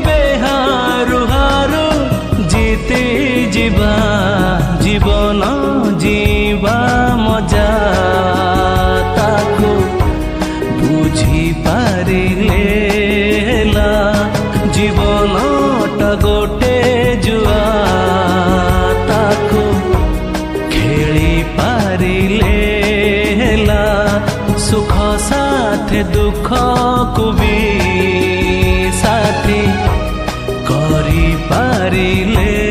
बेहारू हारू जीते जीवा जीवन जीवा मजा ताको बुझी पारिले जीवनटा गोटे जुआ ताको खेली पारिले सुख साथे दुख को भी साथी करी पारिले।